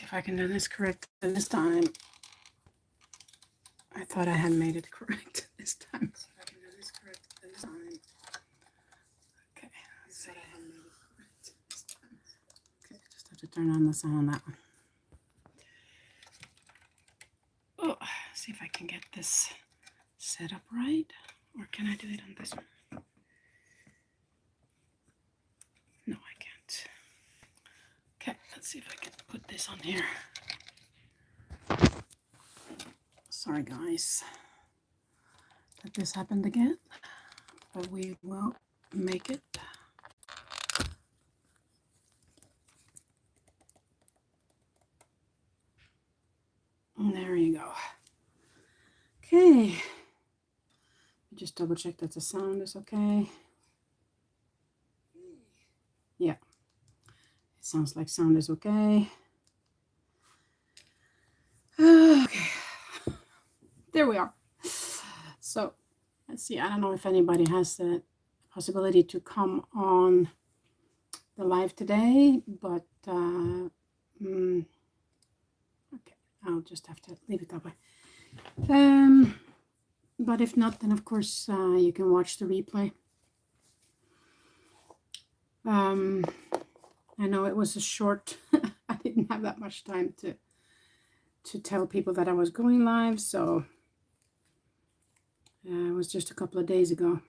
if I can do this correct this time. I thought I had made it correct this time. So if I can do this correct this time. Okay, let's see. Okay, just have to turn on the sound on that one. Oh, see if I can get this set up right. Or can I do it on this one? No, I can't. Okay, let's see if I can put this on here. Sorry, guys, that this happened again, but we will make it. There you go. Okay. Just double check that the sound is okay. Yeah. It sounds like sound is okay. Okay. There we are. So let's see. I don't know if anybody has the possibility to come on the live today, but okay, I'll just have to leave it that way. But if not, then of course you can watch the replay. I know it was a short. I didn't have that much time to tell people that I was going live, so it was just a couple of days ago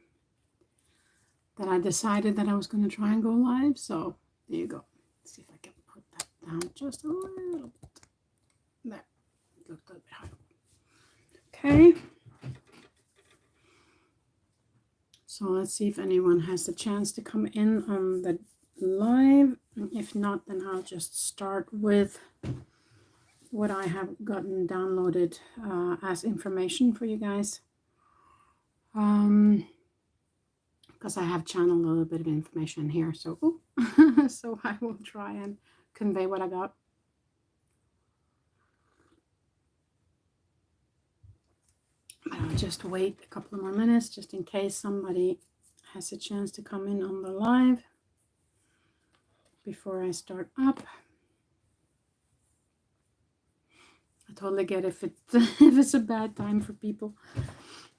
that I decided that I was going to try and go live. So there you go. Let's see if I can put that down just a little bit. There, it looked a little bit high. Okay. So let's see if anyone has the chance to come in on the live. If not, then I'll just start with what I have gotten downloaded as information for you guys. Because I have channeled a little bit of information here. So, so I will try and convey what I got. I'll just wait a couple of more minutes just in case somebody has a chance to come in on the live before I start up. I totally get if it's a bad time for people.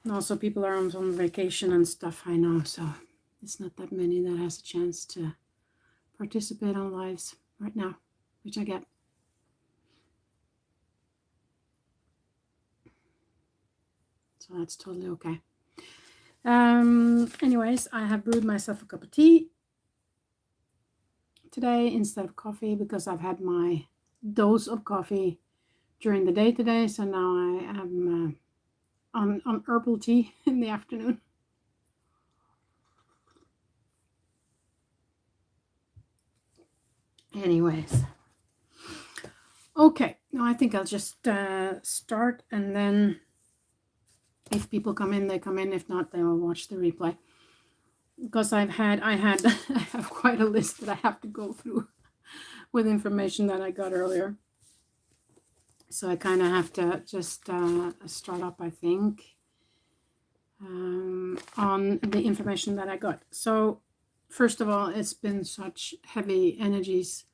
And also people are on vacation and stuff, I know, so it's not that many that has a chance to participate on lives right now, which I get. So that's totally okay. Anyways, I have brewed myself a cup of tea today instead of coffee because I've had my dose of coffee during the day today. So now I am on herbal tea in the afternoon. Anyways. Okay, now I think I'll just start, and then if people come in, they come in. If not, they will watch the replay. Because I have quite a list that I have to go through with information that I got earlier. So I kind of have to just start up, I think, on the information that I got. So first of all, it's been such heavy energies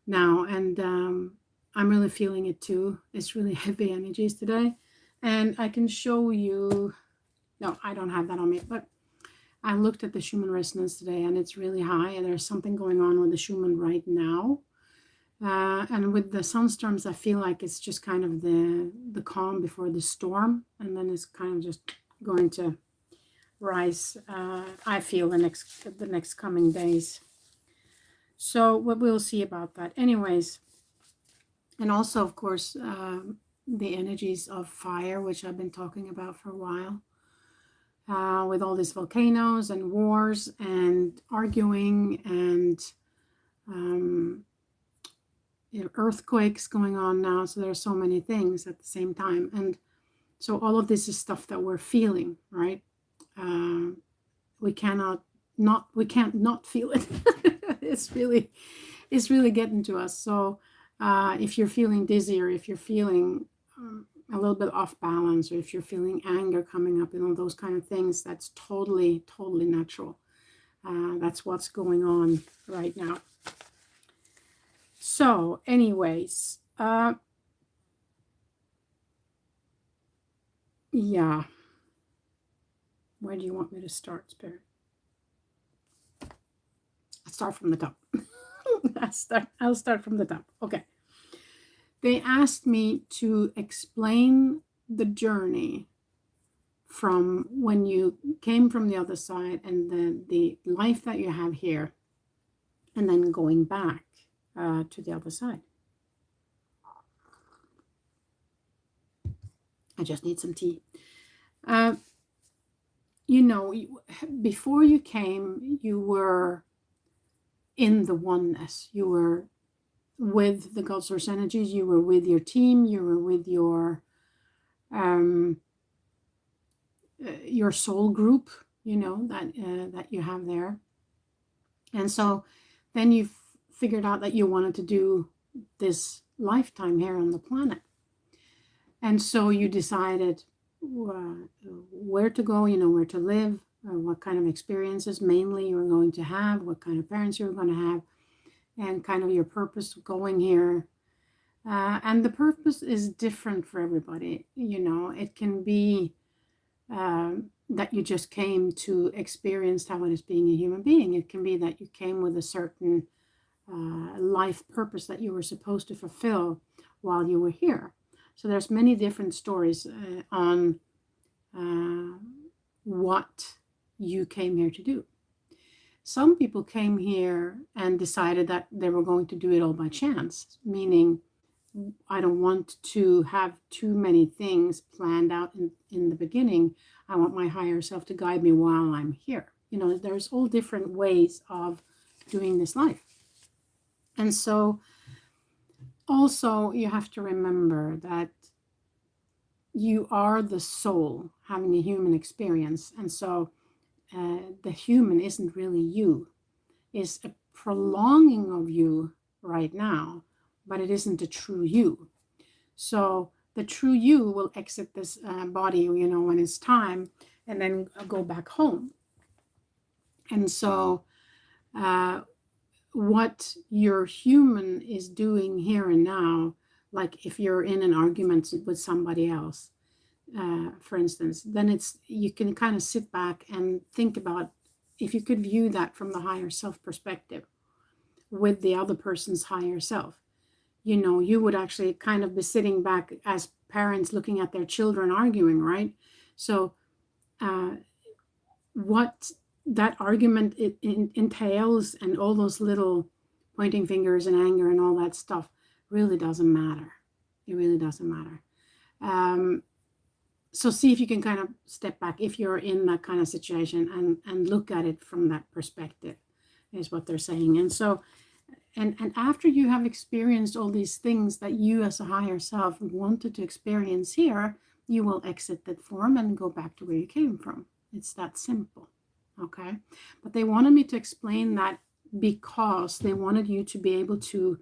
now, and I'm really feeling it too. It's really heavy energies today. And I can show you, no, I don't have that on me, but I looked at the Schumann resonance today and it's really high, and there's something going on with the Schumann right now. And with the sunstorms, I feel like it's just kind of the calm before the storm, and then it's kind of just going to rise, I feel, the next coming days. So we'll see about that. Anyways, and also, of course, the energies of fire, which I've been talking about for a while, with all these volcanoes and wars and arguing and earthquakes going on now. So there are so many things at the same time. And so all of this is stuff that we're feeling, right? We can't not feel it. It's really getting to us. So if you're feeling dizzy, or if you're feeling a little bit off balance, or if you're feeling anger coming up, those kind of things, that's totally natural. That's what's going on right now. So anyways, Uh, yeah. Where do you want me to start, Spirit? I'll start from the top. I'll start from the top. Okay. They asked me to explain the journey from when you came from the other side and the life that you have here, and then going back to the other side. I just need some tea. You know, before you came, you were in the oneness. You were with the God Source energies. You were with your team. You were with your soul group. You know that you have there. And so then you figured out that you wanted to do this lifetime here on the planet. And so you decided where to go, you know, where to live, what kind of experiences mainly you were going to have, what kind of parents you were going to have, and kind of your purpose going here. And the purpose is different for everybody. You know, it can be that you just came to experience how it is being a human being. It can be that you came with a certain life purpose that you were supposed to fulfill while you were here. So there's many different stories on what you came here to do. Some people came here and decided that they were going to do it all by chance, meaning I don't want to have too many things planned out in the beginning. I want my higher self to guide me while I'm here. You know, there's all different ways of doing this life. And so also you have to remember that you are the soul having a human experience. And so the human isn't really you. It's a prolonging of you right now, but it isn't a true you. So the true you will exit this body, you know, when it's time, and then go back home. And so what your human is doing here and now, like if you're in an argument with somebody else, for instance, then you can kind of sit back and think about if you could view that from the higher self perspective with the other person's higher self. You know, you would actually kind of be sitting back as parents looking at their children arguing, right? So what that argument it entails and all those little pointing fingers and anger and all that stuff really doesn't matter. It really doesn't matter. So see if you can kind of step back if you're in that kind of situation and look at it from that perspective is what they're saying. And so and after you have experienced all these things that you as a higher self wanted to experience here, you will exit that form and go back to where you came from. It's that simple. Okay. But they wanted me to explain that because they wanted you to be able to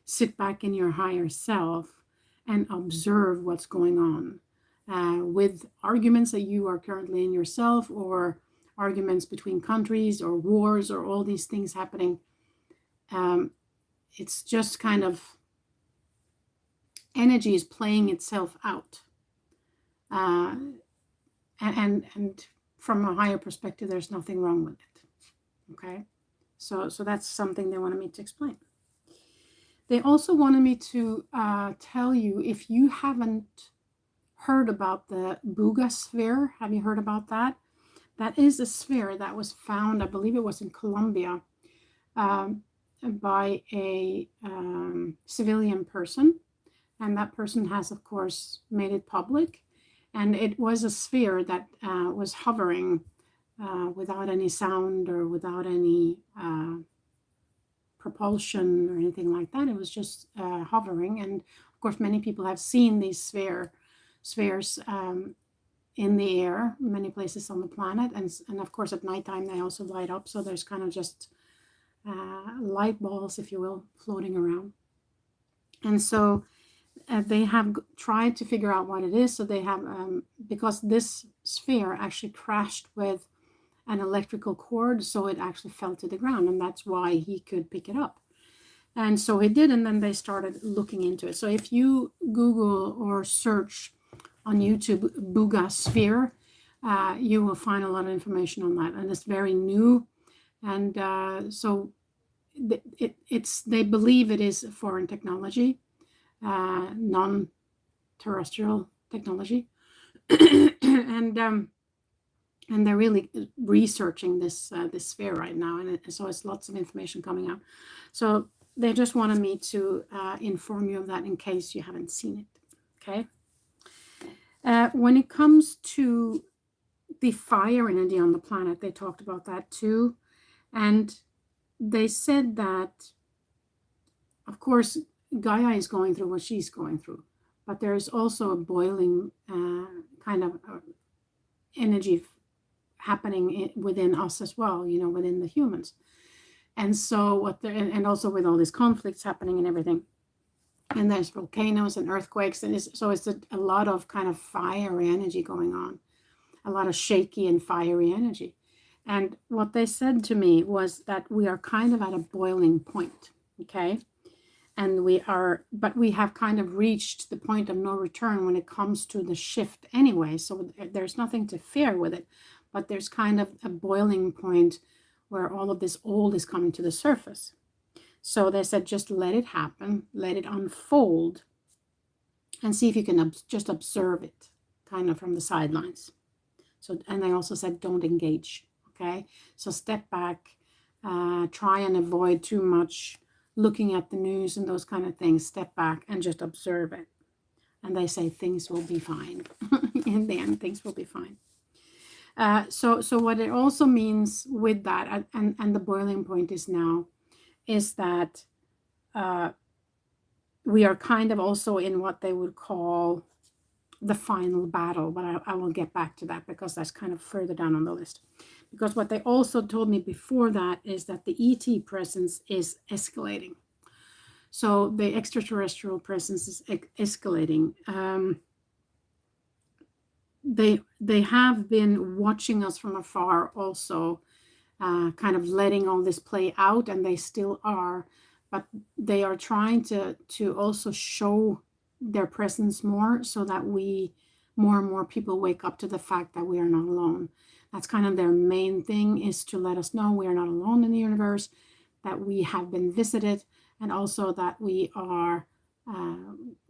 sit back in your higher self and observe what's going on with arguments that you are currently in yourself, or arguments between countries or wars or all these things happening. It's just kind of energy is playing itself out. And from a higher perspective, there's nothing wrong with it. Okay. So that's something they wanted me to explain. They also wanted me to tell you, if you haven't heard about the Buga sphere, have you heard about that? That is a sphere that was found, I believe it was in Colombia, by a civilian person. And that person has, of course, made it public. And it was a sphere that was hovering without any sound or without any propulsion or anything like that. It was just hovering. And of course, many people have seen these spheres in the air, many places on the planet. And of course, at nighttime, they also light up. So there's kind of just light balls, if you will, floating around. And so they have tried to figure out what it is. So they have, because this sphere actually crashed with an electrical cord, so it actually fell to the ground, and that's why he could pick it up. And so he did, and then they started looking into it. So if you Google or search on YouTube Buga sphere, you will find a lot of information on that, and it's very new. And so they believe it is foreign technology, non-terrestrial technology, and they're really researching this sphere right now, and so it's lots of information coming out. So they just wanted me to inform you of that in case you haven't seen it. Okay. When it comes to the fire energy on the planet, they talked about that too, and they said that, of course, Gaia is going through what she's going through, but there's also a boiling kind of energy happening within us as well, within the humans. And so and also with all these conflicts happening and everything, and there's volcanoes and earthquakes, and so it's a lot of kind of fire energy going on, a lot of shaky and fiery energy. And what they said to me was that we are kind of at a boiling point, okay? And we have kind of reached the point of no return when it comes to the shift anyway. So there's nothing to fear with it, but there's kind of a boiling point where all of this old is coming to the surface. So they said, just let it happen, let it unfold, and see if you can just observe it kind of from the sidelines. So, and they also said, don't engage, okay? So step back, try and avoid too much looking at the news and those kind of things. Step back and just observe it. And they say things will be fine. In the end, things will be fine. So what it also means with that, and the boiling point is now, is that we are kind of also in what they would call the final battle, but I will get back to that because that's kind of further down on the list. Because what they also told me before that is that the ET presence is escalating. So the extraterrestrial presence is escalating. They have been watching us from afar also, kind of letting all this play out, and they still are, but they are trying to also show their presence more, so that more and more people wake up to the fact that we are not alone. That's kind of their main thing, is to let us know we are not alone in the universe, that we have been visited, and also that we are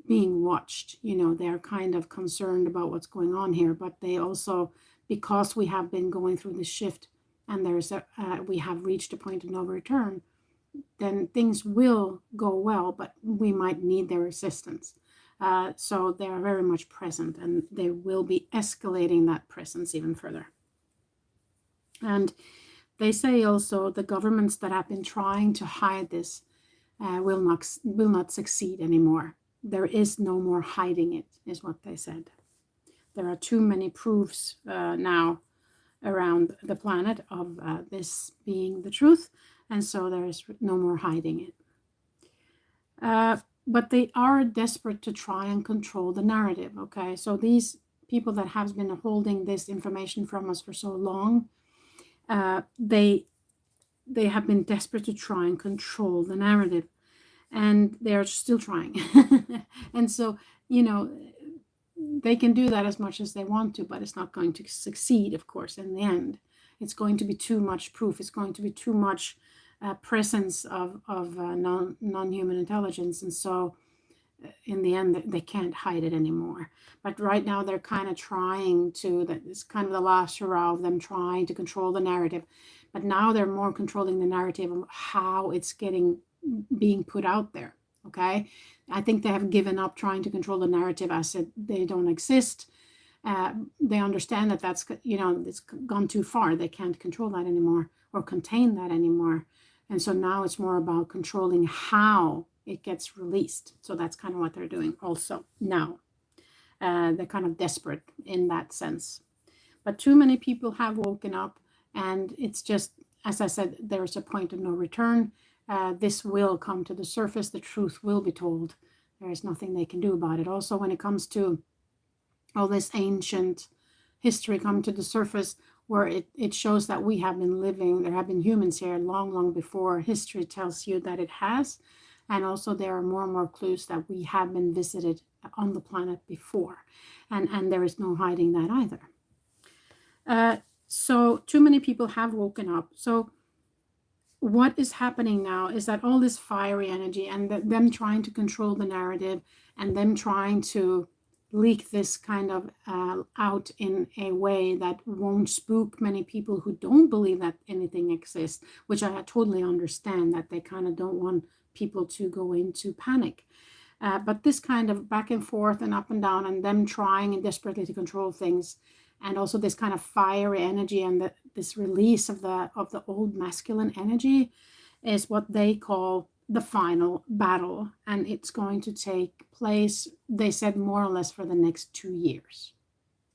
being watched. They're kind of concerned about what's going on here, but they also, because we have been going through this shift, and we have reached a point of no return, then things will go well, but we might need their assistance. So they are very much present, and they will be escalating that presence even further. And they say also the governments that have been trying to hide this will not succeed anymore. There is no more hiding it, is what they said. There are too many proofs now around the planet of this being the truth, and so there is no more hiding it. But they are desperate to try and control the narrative, okay? So these people that have been holding this information from us for so long, they have been desperate to try and control the narrative, and they are still trying. And so, they can do that as much as they want to, but it's not going to succeed, of course, in the end. It's going to be too much proof. It's going to be too much presence of non-human intelligence. And so in the end, they can't hide it anymore. But right now, they're kind of trying to, it's kind of the last hurrah of them trying to control the narrative. But now they're more controlling the narrative of how it's being put out there. Okay, I think they have given up trying to control the narrative as they don't exist. They understand that that's it's gone too far. They can't control that anymore or contain that anymore. And so now it's more about controlling how it gets released. So that's kind of what they're doing also now. They're kind of desperate in that sense. But too many people have woken up, and it's just, as I said, there's a point of no return. This will come to the surface. The truth will be told. There is nothing they can do about it. Also, when it comes to all this ancient history coming to the surface, where it shows that we have been living, there have been humans here long, long before history tells you that it has. And also there are more and more clues that we have been visited on the planet before. And there is no hiding that either. So too many people have woken up. So what is happening now is that all this fiery energy and them trying to control the narrative and them trying to leak this kind of out in a way that won't spook many people who don't believe that anything exists, which I totally understand, that they kind of don't want people to go into panic. But this kind of back and forth and up and down and them trying desperately to control things, and also this kind of fiery energy and this release of the old masculine energy is what they call the final battle, and it's going to take place, they said, more or less for the next 2 years,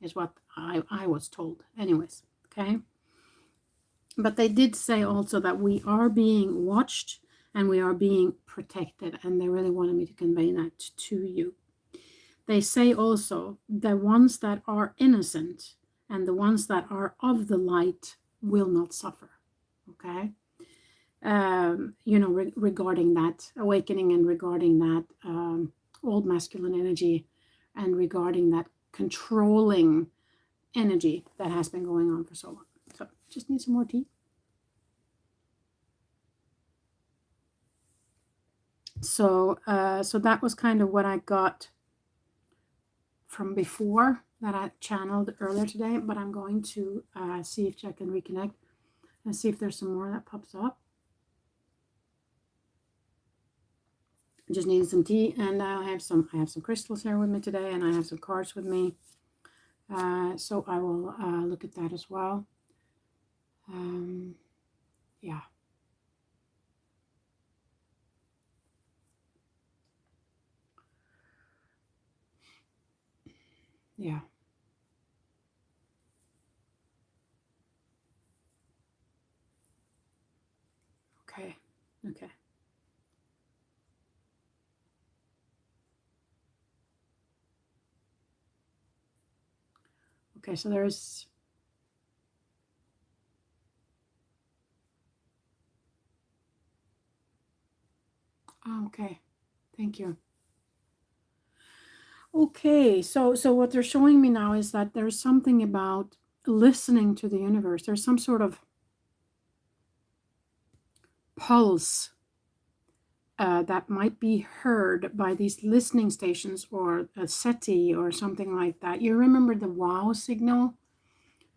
is what I was told anyways. Okay, but they did say also that we are being watched and we are being protected, and they really wanted me to convey that to you. They say also the ones that are innocent and the ones that are of the light will not suffer. Okay. Regarding that awakening and regarding that old masculine energy and regarding that controlling energy that has been going on for so long. So just need some more tea. So that was kind of what I got from before that I channeled earlier today, but I'm going to see if I can reconnect and see if there's some more that pops up. Just needing some tea, and I have some crystals here with me today, and I have some cards with me. So I will look at that as well. Yeah. Yeah. Okay. Okay. Okay, so there's okay. Thank you. Okay, so what they're showing me now is that there's something about listening to the universe. There's some sort of pulse that might be heard by these listening stations or a SETI or something like that. You remember the WOW signal?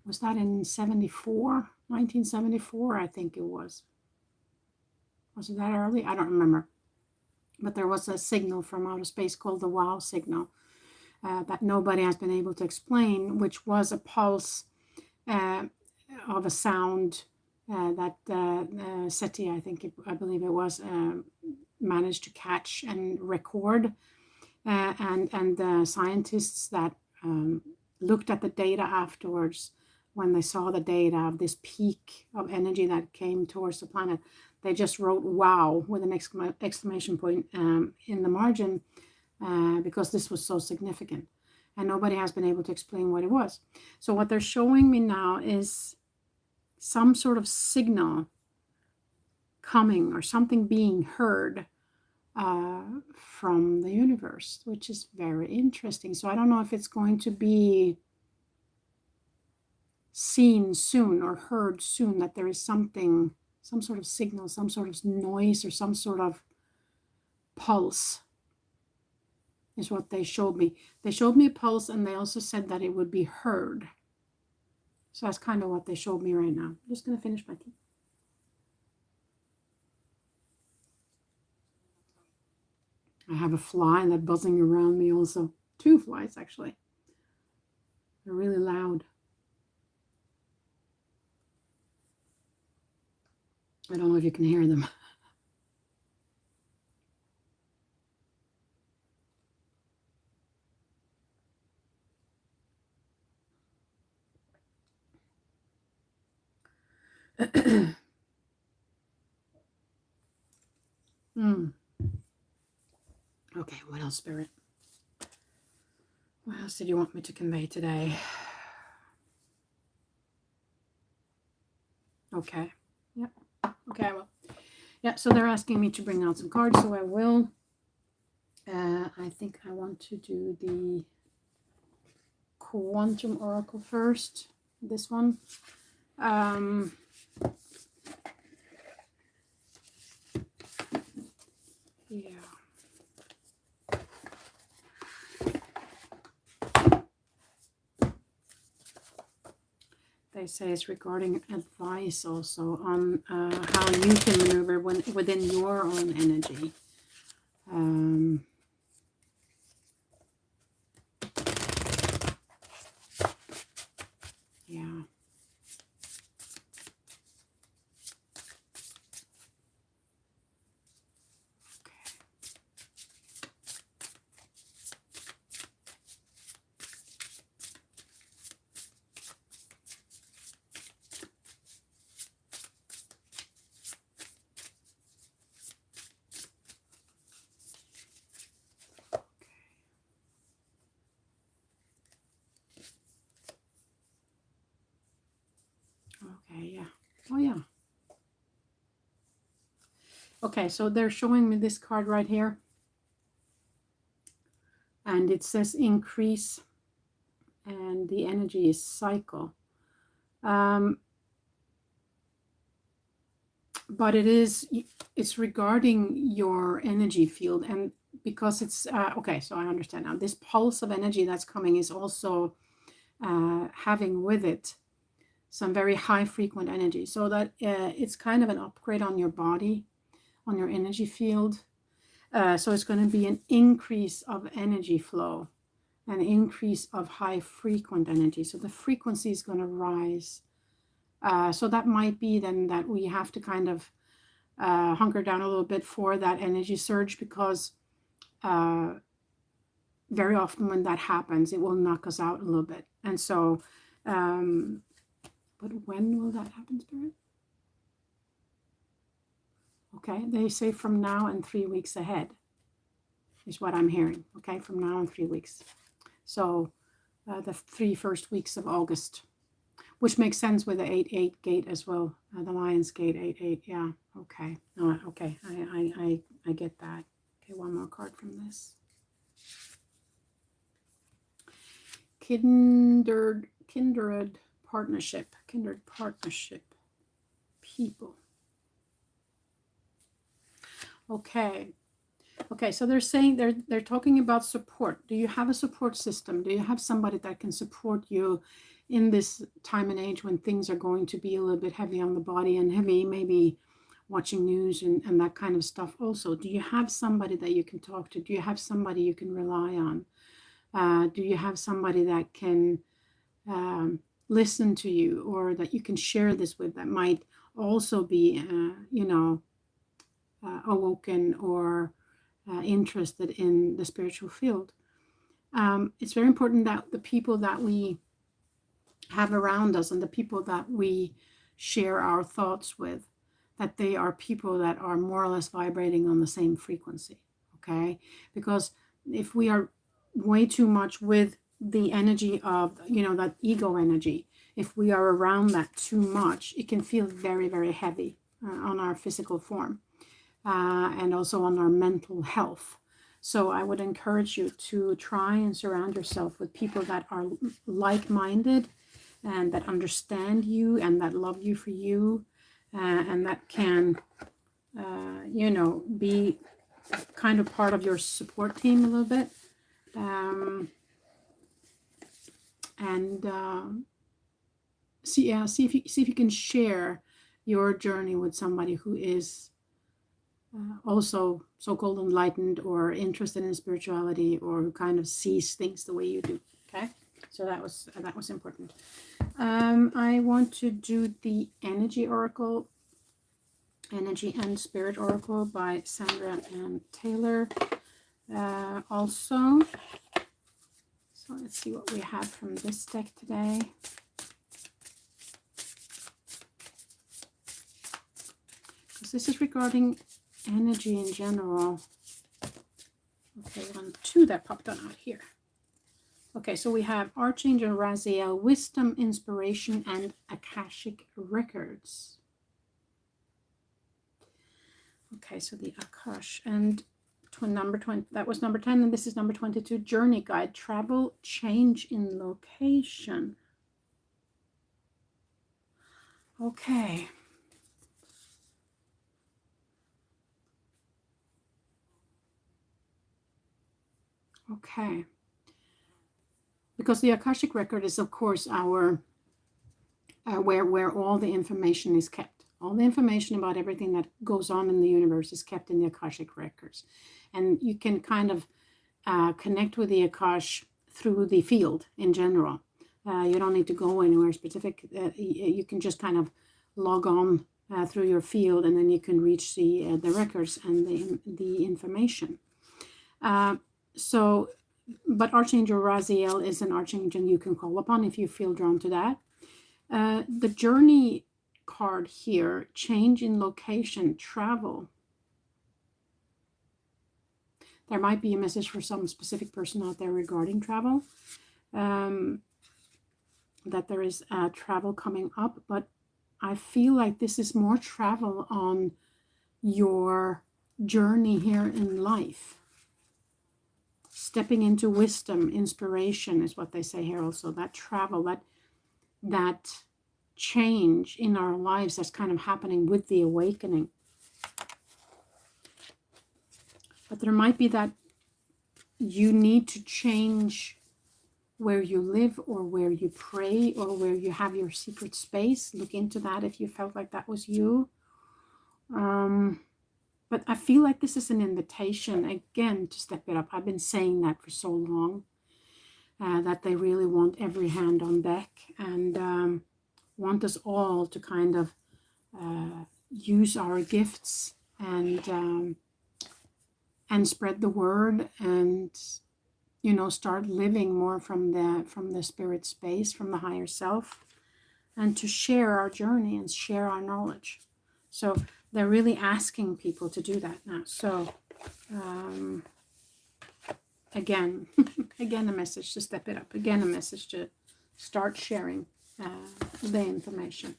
Was that in 74? 1974, I think it was. Was it that early? I don't remember. But there was a signal from outer space called the WOW signal that nobody has been able to explain, which was a pulse of a sound that SETI, I believe it was, managed to catch and record. And the scientists that looked at the data afterwards, when they saw the data of this peak of energy that came towards the planet, they just wrote "wow" with an exclamation point in the margin because this was so significant. And nobody has been able to explain what it was. So what they're showing me now is some sort of signal coming or something being heard from the universe, which is very interesting. So I don't know if it's going to be seen soon or heard soon, that there is something, some sort of signal, some sort of noise or some sort of pulse is what they showed me. They showed me a pulse, and they also said that it would be heard. So that's kind of what they showed me right now. I'm just going to finish my tea. I have a fly that's buzzing around me also. 2 flies, actually. They're really loud. I don't know if you can hear them. Okay, what else, Spirit? What else did you want me to convey today? Okay. Yep. Okay, well, Yeah, so they're asking me to bring out some cards, so I will. I think I want to do the Quantum Oracle first. This one. Yeah. They say it's regarding advice also on how you can maneuver within your own energy. Yeah. Okay, yeah. Oh, yeah. Okay, so they're showing me this card right here. And it says increase. And the energy is cycle. But it's regarding your energy field. And because it's, okay, so I understand now. This pulse of energy that's coming is also having with it some very high frequent energy, so that it's kind of an upgrade on your body, on your energy field. So it's going to be an increase of energy flow, an increase of high frequent energy. So the frequency is going to rise. So that might be then that we have to kind of hunker down a little bit for that energy surge, because very often when that happens, it will knock us out a little bit. And so, but when will that happen, Spirit? Okay, they say from now and 3 weeks ahead is what I'm hearing. Okay, from now and 3 weeks. So the 3 first weeks of August, which makes sense with the 8-8 gate as well. The Lion's Gate 8-8. Yeah. Okay. No. Okay. I get that. Okay. One more card from this. Kindred partnership. Kindred partnership. People. Okay. Okay, so they're saying they're talking about support. Do you have a support system? Do you have somebody that can support you in this time and age when things are going to be a little bit heavy on the body and heavy, maybe watching news and that kind of stuff also? Do you have somebody that you can talk to? Do you have somebody you can rely on? Do you have somebody that can listen to you, or that you can share this with, that might also be, awoken or interested in the spiritual field? It's very important that the people that we have around us and the people that we share our thoughts with, that they are people that are more or less vibrating on the same frequency. Okay, because if we are way too much with the energy of, that ego energy, if we are around that too much, it can feel very, very heavy on our physical form. And also on our mental health. So I would encourage you to try and surround yourself with people that are like-minded and that understand you and that love you for you, and that can, be kind of part of your support team a little bit. See if you can share your journey with somebody who is also so-called enlightened or interested in spirituality, or who kind of sees things the way you do. Okay, so that was important. I want to do the energy oracle, energy and spirit oracle by Sandra and Taylor also. So let's see what we have from this deck today. Because this is regarding energy in general. Okay, 2 that popped on out here. Okay, so we have Archangel Raziel, wisdom, inspiration, and Akashic records. Okay, so the Akash, and number 20, that was number 10, and this is number 22, Journey Guide, Travel, Change in Location. Okay. Okay. Because the Akashic record is, of course, our where all the information is kept. All the information about everything that goes on in the universe is kept in the Akashic records. And you can kind of connect with the Akash through the field in general. You don't need to go anywhere specific. You can just kind of log on through your field, and then you can reach the records and the information. But Archangel Raziel is an archangel you can call upon if you feel drawn to that. The journey card here, change in location, travel. There might be a message for some specific person out there regarding travel, that there is travel coming up, but I feel like this is more travel on your journey here in life. Stepping into wisdom, inspiration is what they say here also. That travel, that change in our lives that's kind of happening with the awakening. But there might be that you need to change where you live or where you pray or where you have your secret space. Look into that if you felt like that was you. But I feel like this is an invitation, again, to step it up. I've been saying that for so long, that they really want every hand on deck and want us all to kind of use our gifts and spread the word and, you know, start living more from the spirit space, from the higher self, and to share our journey and share our knowledge. So they're really asking people to do that now. So again, again, a message to step it up. Again, a message to start sharing the information.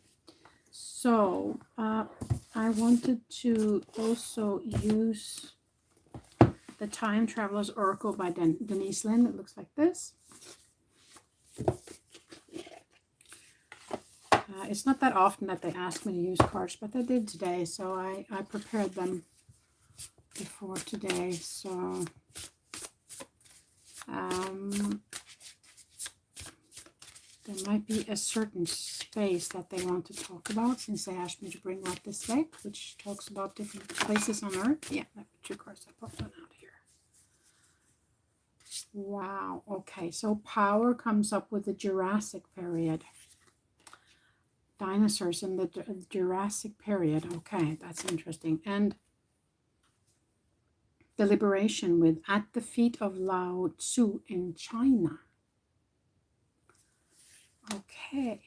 So I wanted to also use the Time Traveler's Oracle by Denise Linn. It looks like this. It's not that often that they ask me to use cards, but they did today, so I prepared them before today. So there might be a certain space that they want to talk about, since they asked me to bring out this deck, which talks about different places on Earth. Yeah, I put 2 cards. I popped one out here. Wow. Okay, so power comes up with the Jurassic period. Dinosaurs in the Jurassic period. Okay, that's interesting. And the liberation with At the Feet of Lao Tzu in China. Okay.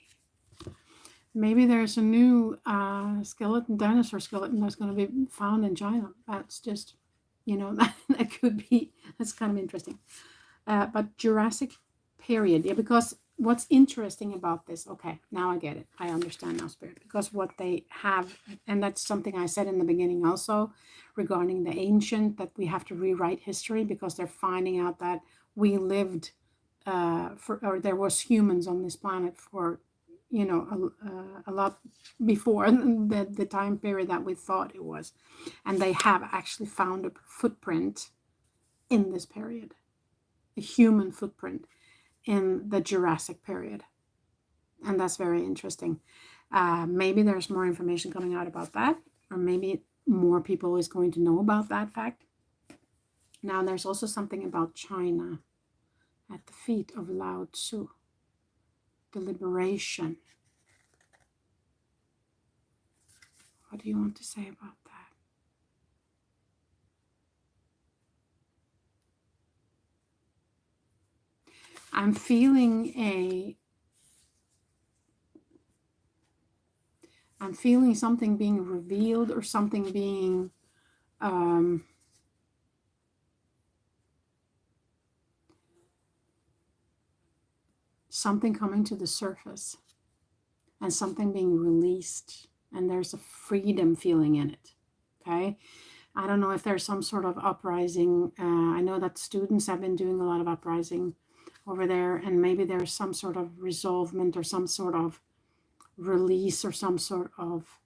Maybe there's a new skeleton, dinosaur skeleton that's going to be found in China. That's just, you know, that could be, that's kind of interesting. But Jurassic period, yeah, because what's interesting about this, okay, now I get it. I understand now, Spirit, because what they have, and that's something I said in the beginning also regarding the ancient, that we have to rewrite history because they're finding out that we lived or there was humans on this planet for, you know, a lot before the time period that we thought it was. And they have actually found a footprint in this period, a human footprint in the Jurassic period. And that's very interesting. Maybe there's more information coming out about that, or maybe more people is going to know about that fact. Now, there's also something about China, at the feet of Lao Tzu, the liberation. What do you want to say about that? I'm feeling something being revealed, or something being something coming to the surface, and something being released, and there's a freedom feeling in it. okay? I don't know if there's some sort of uprising. I know that students have been doing a lot of uprising over there, and maybe there's some sort of resolvement or some sort of release or some sort of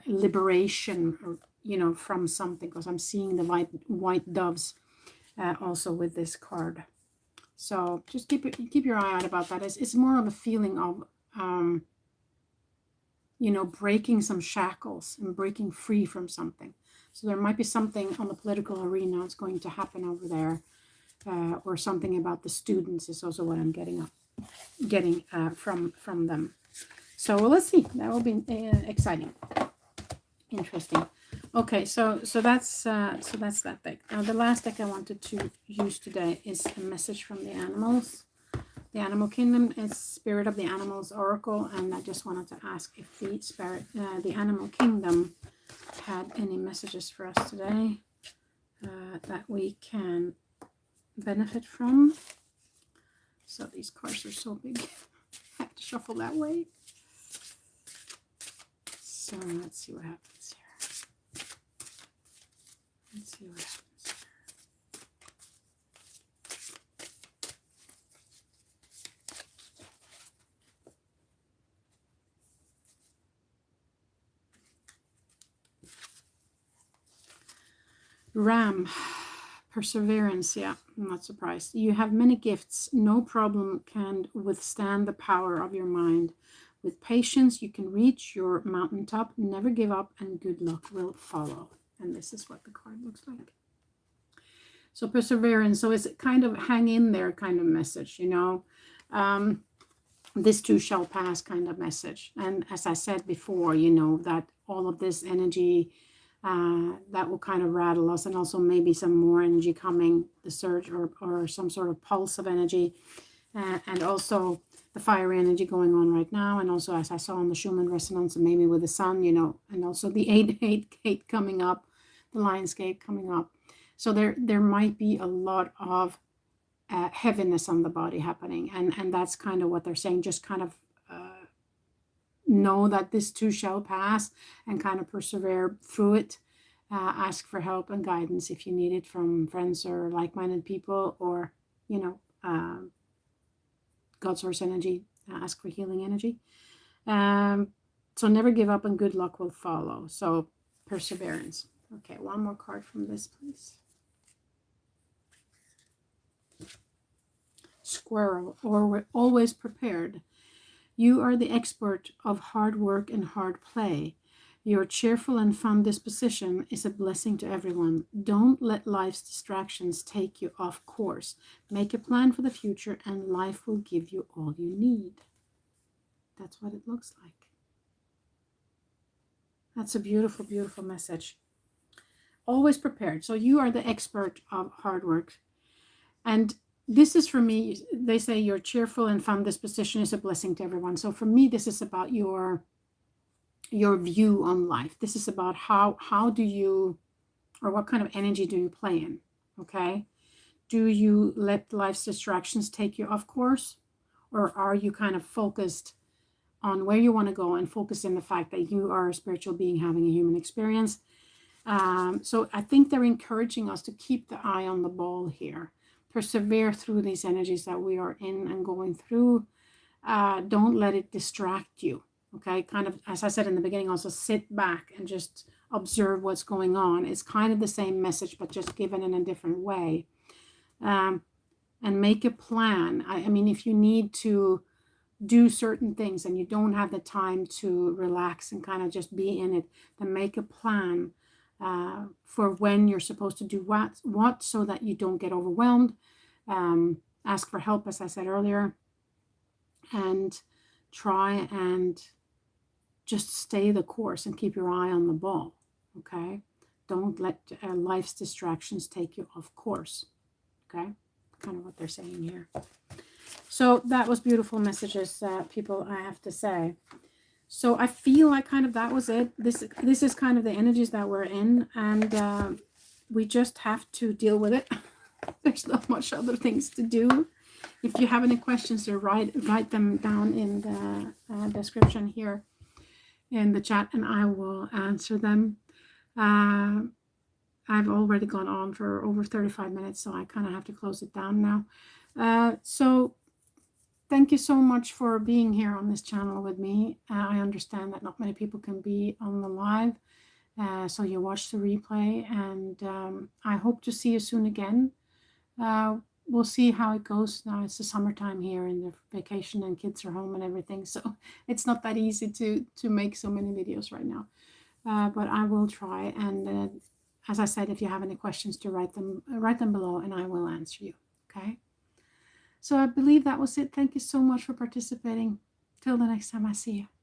liberation, or from something, because I'm seeing the white doves also with this card. So just keep your eye out about that. It's more of a feeling of breaking some shackles and breaking free from something. So there might be something on the political arena that's going to happen over there, or something about the students is also what I'm getting from them. So let's see. That will be exciting, interesting. Okay, so that's that deck. Now the last deck I wanted to use today is a message from the animals. The Animal Kingdom is Spirit of the Animals Oracle, and I just wanted to ask if the Animal Kingdom had any messages for us today that we can benefit from. So these cards are so big, I have to shuffle that way. So let's see what happens here. Let's see what happens. Ram, perseverance. Yeah, I'm not surprised. You have many gifts. No problem can withstand the power of your mind. With patience, you can reach your mountaintop. Never give up, and good luck will follow. And this is what the card looks like. So perseverance. So it's kind of hang in there kind of message, this too shall pass kind of message. And as I said before, that all of this energy that will kind of rattle us, and also maybe some more energy coming, the surge or some sort of pulse of energy, and also the fiery energy going on right now, and also as I saw in the Schumann resonance, and maybe with the sun, and also the 8 gate coming up, the Lion's Gate coming up. So there might be a lot of heaviness on the body happening, and that's kind of what they're saying. Just kind of know that this too shall pass, and kind of persevere through it. Ask for help and guidance if you need it from friends or like-minded people, or God source energy. Ask for healing energy. So never give up, and good luck will follow. So perseverance. Okay, one more card from this, please. Squirrel, or always prepared. You are the expert of hard work and hard play. Your cheerful and fun disposition is a blessing to everyone. Don't let life's distractions take you off course. Make a plan for the future, and life will give you all you need. That's what it looks like. That's a beautiful, beautiful message. Always prepared. So you are the expert of hard work. And this is, for me, they say your cheerful and fun disposition is a blessing to everyone. So for me, this is about your view on life. This is about how do you, or what kind of energy do you play in, okay? Do you let life's distractions take you off course, or are you kind of focused on where you want to go and focus in the fact that you are a spiritual being having a human experience? So I think they're encouraging us to keep the eye on the ball here. Persevere through these energies that we are in and going through. Don't let it distract you. Okay, kind of, as I said in the beginning, also sit back and just observe what's going on. It's kind of the same message, but just given in a different way. And make a plan. I mean, if you need to do certain things and you don't have the time to relax and kind of just be in it, then make a plan for when you're supposed to do what, so that you don't get overwhelmed. Ask for help, as I said earlier, and try and just stay the course and keep your eye on the ball. Okay, don't let life's distractions take you off course. Okay, kind of what they're saying here. So that was beautiful messages, people, I have to say. So I feel like kind of that was it. This is kind of the energies that we're in, and we just have to deal with it. There's not much other things to do. If you have any questions, write them down in the description here. in the chat and I will answer them. Uh, I've already gone on for over 35 minutes, so I kind of have to close it down now. So thank you so much for being here on this channel with me. I understand that not many people can be on the live, so you watch the replay, and I hope to see you soon again. We'll see how it goes. Now it's the summertime here and the vacation and kids are home and everything, so it's not that easy to make so many videos right now. But I will try, and as I said, if you have any questions, to write them below and I will answer you. Okay. So I believe that was it. Thank you so much for participating. Till the next time I see you.